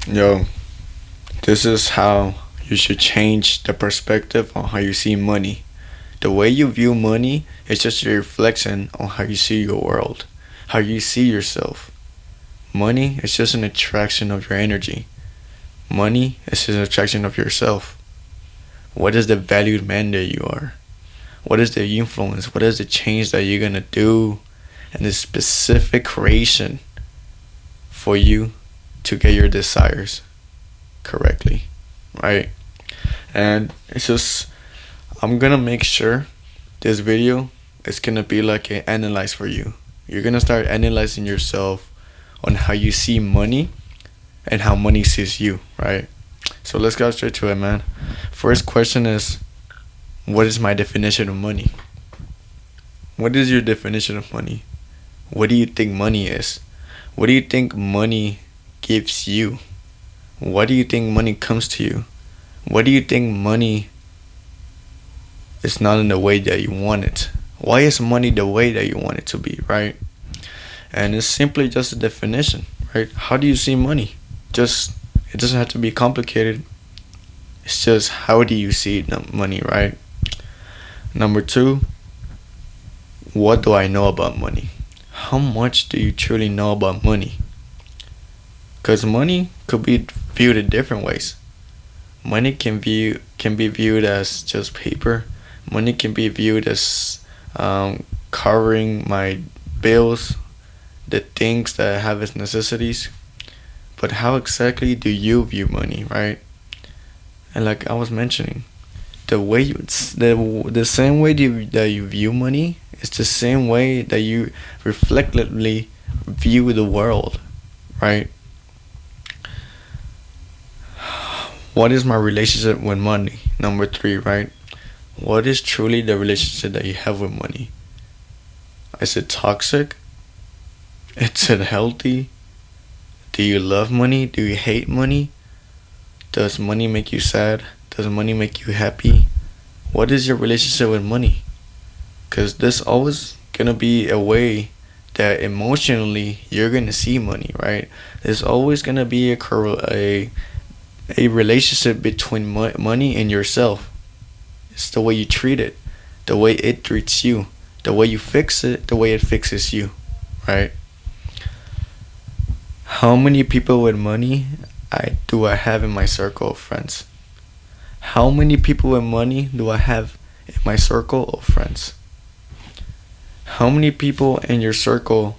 Yo, this is how you should change the perspective on how you see money. The way you view money is just a reflection on how you see your world, how you see yourself. Money is just an attraction of your energy. Money is just an attraction of yourself. What is the valued man that you are? What is the influence? What is the change that you're gonna do in this specific creation for you to get your desires correctly, right? And it's just I'm gonna make sure this video is gonna be like an analyze for you. You're gonna start analyzing yourself on how you see money and how money sees you, right? So let's go straight to it, man. First question is, what is my definition of money? What is your definition of money? What do you think money is? What do you think money gives you? What do you think money comes to you? What do you think money is not in the way that you want it? Why is money the way that you want it to be, right? And it's simply just a definition, right? How do you see money? Just it doesn't have to be complicated. It's just how do you see money, right? Number two, what do I know about money? How much do you truly know about money? Because money could be viewed in different ways. Money can be viewed as just paper. Money can be viewed as covering my bills, the things that I have as necessities. But how exactly do you view money, right? And like I was mentioning, the way the same way that you view money is the same way that you reflectively view the world, right? What is my relationship with money? Number three, right? What is truly the relationship that you have with money? Is it toxic? Is it healthy? Do you love money? Do you hate money? Does money make you sad? Does money make you happy? What is your relationship with money? Because there's always gonna be a way that emotionally you're gonna see money, right? There's always gonna be a relationship between money and yourself. It's the way you treat it, the way it treats you, the way you fix it, the way it fixes you, right? How many people with money do I have in my circle of friends? How many people with money do I have in my circle of friends? How many people in your circle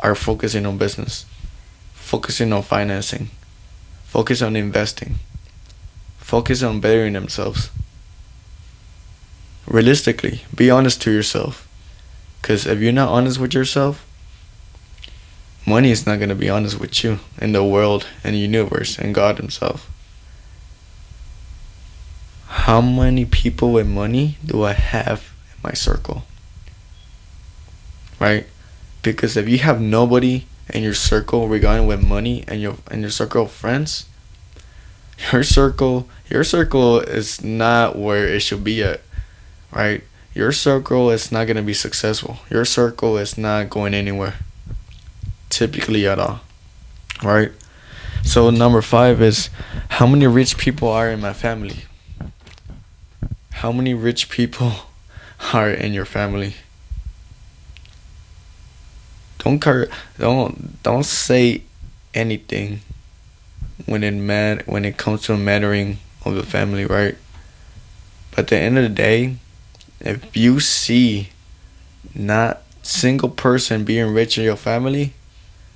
are focusing on business, focusing on financing, focus on investing, focus on bettering themselves? Realistically, be honest to yourself. Because if you're not honest with yourself, money is not going to be honest with you in the world and the universe and God Himself. How many people with money do I have in my circle? Right? Because if you have nobody in your circle regarding with money and your circle of friends, your circle is not where it should be at. Right? Your circle is not going to be successful. Your circle is not going anywhere. Typically at all. Right? So number 5 is, how many rich people are in my family? How many rich people are in your family? Don't say anything when it comes to mattering of the family, right? But at the end of the day, if you see not single person being rich in your family,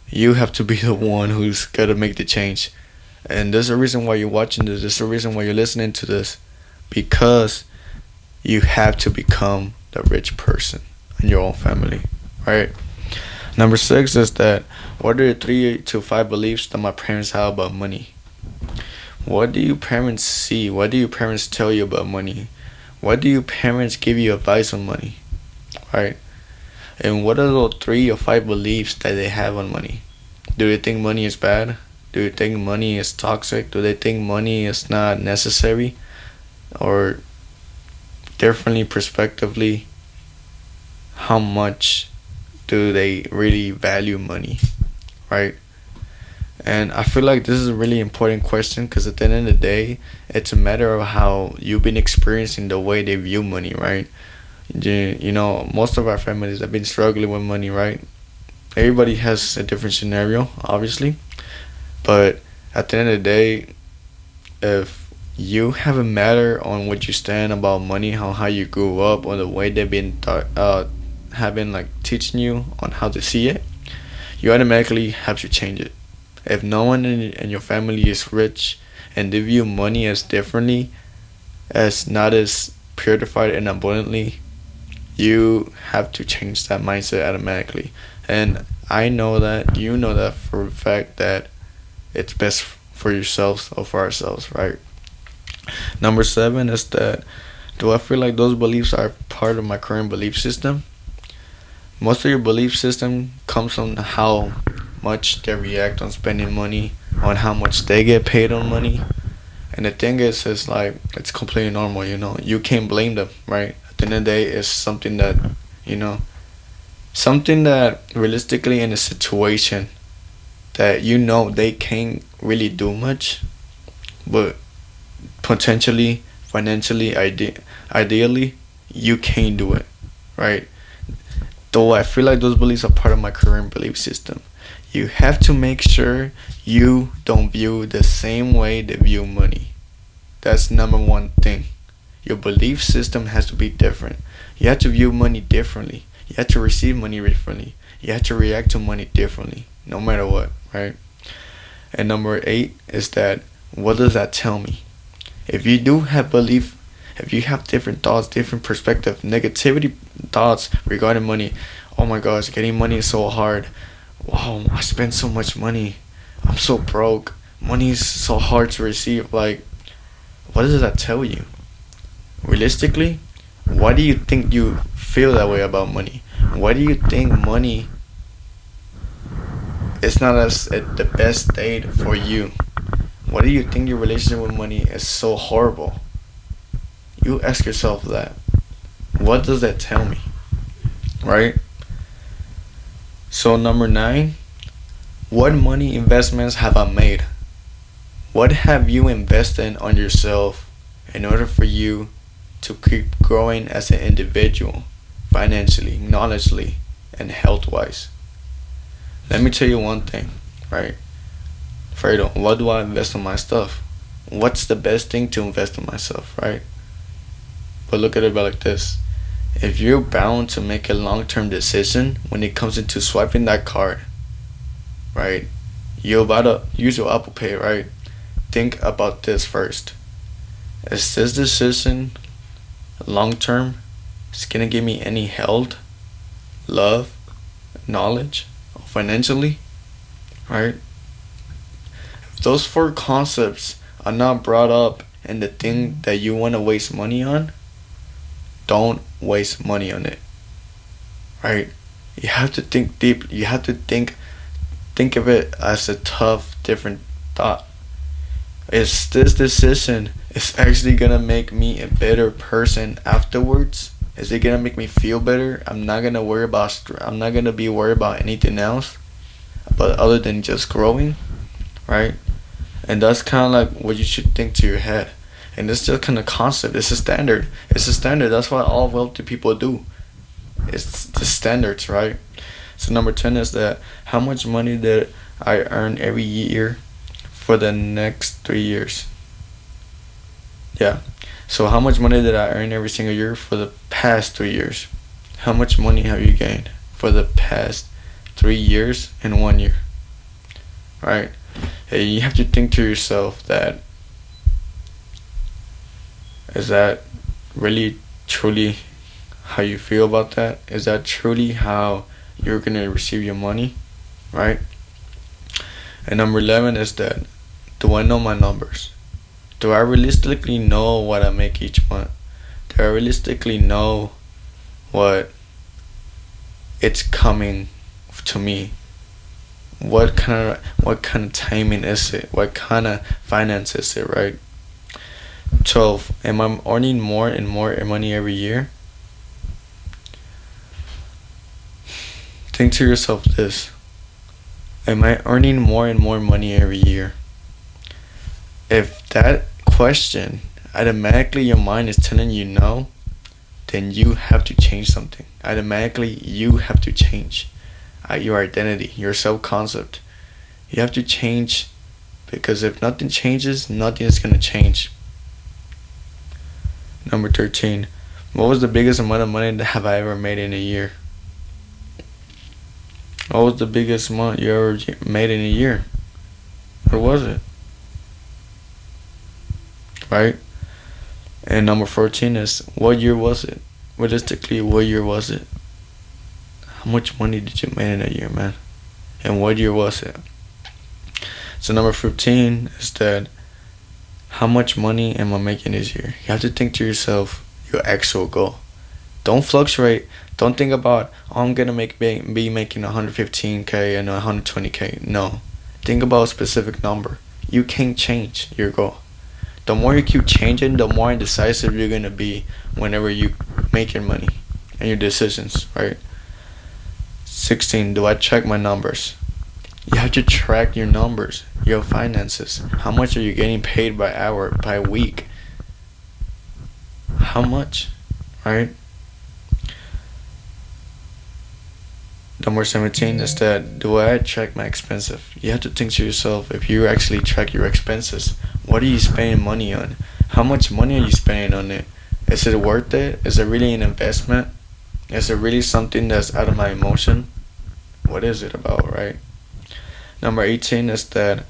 you have to be the one who's gotta make the change. And there's a reason why you're watching this. There's a reason why you're listening to this. Because you have to become the rich person in your own family, right? Number 6 is that, what are the 3 to 5 beliefs that my parents have about money? What do your parents see? What do your parents tell you about money? What do your parents give you advice on money? Right? And what are those 3 or 5 beliefs that they have on money? Do they think money is bad? Do they think money is toxic? Do they think money is not necessary? Or differently, prospectively, how much do they really value money? Right? And I feel like this is a really important question because at the end of the day, it's a matter of how you've been experiencing the way they view money, right? Most of our families have been struggling with money, right? Everybody has a different scenario, obviously. But at the end of the day, if you have a matter on what you stand about money, how you grew up, or the way they've been having like teaching you on how to see it, you automatically have to change it. If no one in your family is rich and they view money as differently, as not as purified and abundantly, you have to change that mindset automatically. And I know that, you know that for a fact that it's best for yourselves or for ourselves, right? Number seven is that, do I feel like those beliefs are part of my current belief system? Most of your belief system comes from how much they react on spending money, on how much they get paid on money. And the thing is, it's like, it's completely normal, You can't blame them, right? At the end of the day, it's something that, you know, something that realistically in a situation that they can't really do much, but potentially, financially, ideally, you can't do it, right? Though I feel like those beliefs are part of my current belief system. You have to make sure you don't view the same way they view money. That's number one thing. Your belief system has to be different. You have to view money differently. You have to receive money differently. You have to react to money differently, no matter what, right? And number eight is that, what does that tell me? If you do have belief, if you have different thoughts, different perspective, negativity thoughts regarding money, oh my gosh, getting money is so hard. Wow, I spend so much money. I'm so broke. Money is so hard to receive. Like, what does that tell you? Realistically, why do you think you feel that way about money? Why do you think money is not as the best state for you? Why do you think your relationship with money is so horrible? You ask yourself that. What does that tell me? Right? So number 9, what money investments have I made? What have you invested on yourself in order for you to keep growing as an individual, financially, knowledgeably, and health-wise? Let me tell you one thing, right? Fredo, what do I invest in my stuff? What's the best thing to invest in myself, right? But look at it like this. If you're bound to make a long-term decision when it comes into swiping that card, right? You're about to use your Apple Pay, right? Think about this first. Is this decision long-term? It's gonna give me any health, love, knowledge, financially, right? If those 4 concepts are not brought up in the thing that you want to waste money on, don't waste money on it, right? You have to think deep. You have to think of it as a tough, different thought. Is this decision is actually gonna make me a better person afterwards? Is it gonna make me feel better? I'm not gonna be worried about anything else, but other than just growing, right? And that's kind of like what you should think to your head. And it's just kind of concept. It's a standard. That's what all wealthy people do. It's the standards, right? So number 10 is that, how much money did I earn every year for the next 3 years? Yeah. So how much money did I earn every single year for the past 3 years? How much money have you gained for the past 3 years and 1 year? Right? Hey, you have to think to yourself that, is that really truly how you feel about that? Is that truly how you're going to receive your money? Right? And number 11 is that, do I know my numbers? Do I realistically know what I make each month? Do I realistically know what it's coming to me? What kind of timing is it? What kind of finance is it, right? 12. Am I earning more and more money every year? Think to yourself this. Am I earning more and more money every year? If that question automatically your mind is telling you no, then you have to change something. Automatically, you have to change your identity, your self concept. You have to change because if nothing changes, nothing is going to change. Number 13. What was the biggest amount of money that have I ever made in a year? What was the biggest amount you ever made in a year? What was it? Right? And number 14 is what year was it? Realistically, what year was it? How much money did you make in a year, man? And what year was it? So number 15 is that how much money am I making this year? You have to think to yourself your actual goal. Don't fluctuate. Don't think about, oh, I'm gonna be making 115K and 120K. No, think about a specific number. You can't change your goal. The more you keep changing, the more indecisive you're gonna be whenever you make your money and your decisions, right? 16. Do I track my numbers? You have to track your numbers, your finances. How much are you getting paid by hour, by week? How much, right? Number 17 is that do I track my expenses? You have to think to yourself, if you actually track your expenses, what are you spending money on? How much money are you spending on it? Is it worth it? Is it really an investment? Is it really something that's out of my emotion? What is it about, right? Number 18 is that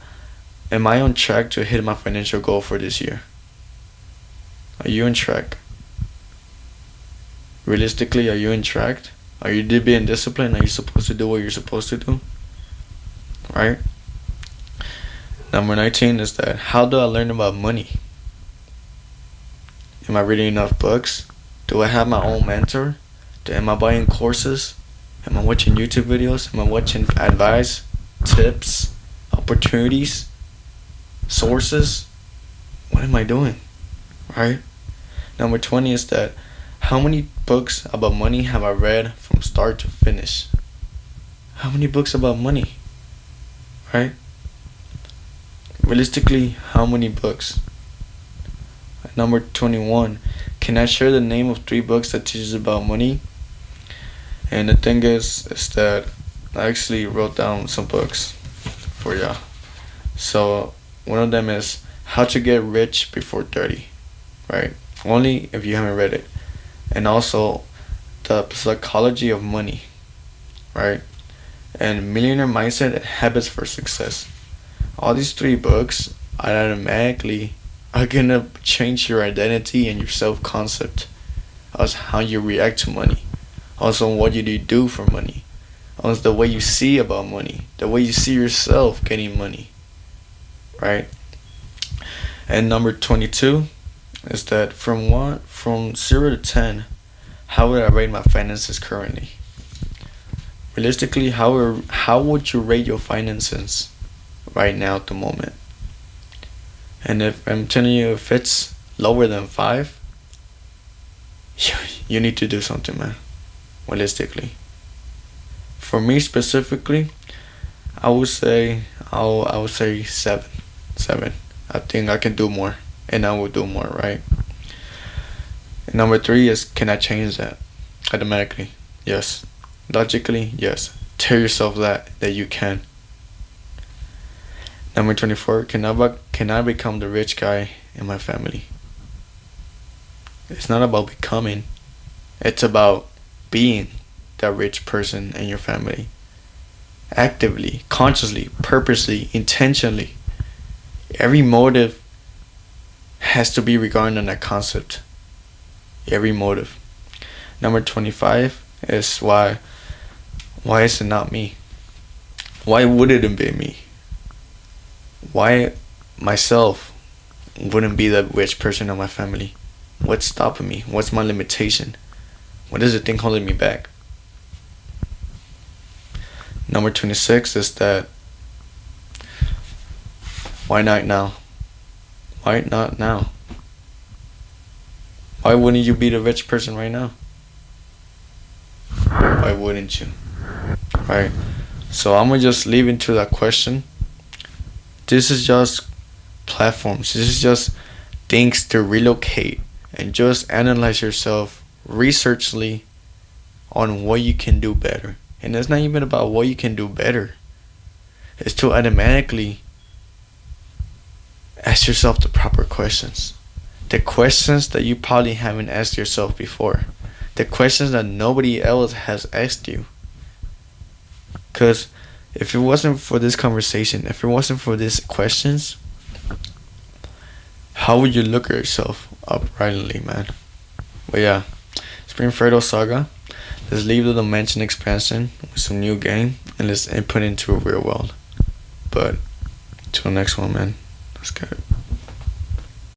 am I on track to hit my financial goal for this year? Are you on track? Realistically, are you on track? Are you being disciplined? Are you supposed to do what you're supposed to do? Right? Number 19 is that how do I learn about money? Am I reading enough books? Do I have my own mentor? Am I buying courses? Am I watching YouTube videos? Am I watching advice, tips, opportunities, sources? What am I doing? Right? Number 20 is that how many books about money have I read from start to finish? How many books about money? Right? Realistically, how many books? Number 21. Can I share the name of 3 books that teaches about money? And the thing is that I actually wrote down some books for y'all. So one of them is How to Get Rich Before 30. Right? Only if you haven't read it. And also The Psychology of Money, right? And Millionaire Mindset and Habits for Success. All these 3 books automatically are gonna change your identity and your self-concept as how you react to money. Also what you do for money. Also the way you see about money. The way you see yourself getting money. Right? And number 22 is that from 0 to 10, how would I rate my finances currently? Realistically, how would you rate your finances right now at the moment? And if I'm telling you if it's lower than 5, you need to do something, man. Realistically. For me specifically, I would say 7. I think I can do more. And I will do more, right? And number 3 is, can I change that? Automatically, yes. Logically, yes. Tell yourself that you can. Number 24, can I become the rich guy in my family? It's not about becoming. It's about being that rich person in your family. Actively, consciously, purposely, intentionally. Every motive has to be regarding on that concept. Every motive. Number 25 is why is it not me? Why would it be me? Why myself wouldn't be the rich person in my family? What's stopping me? What's my limitation? What is the thing holding me back? Number 26 is that why not now? Why not now? Why wouldn't you be the rich person right now? Why wouldn't you? Right? So I'm gonna just leave into that question. This is just platforms. This is just things to relocate and just analyze yourself researchly on what you can do better. And it's not even about what you can do better. It's to automatically ask yourself the proper questions. The questions that you probably haven't asked yourself before. The questions that nobody else has asked you. Because if it wasn't for this conversation, if it wasn't for these questions, how would you look at yourself uprightly, man? But yeah, Spring Fredo Saga. Let's leave the dimension expansion with some new game and let's put it into a real world. But till next one, man. Let's go.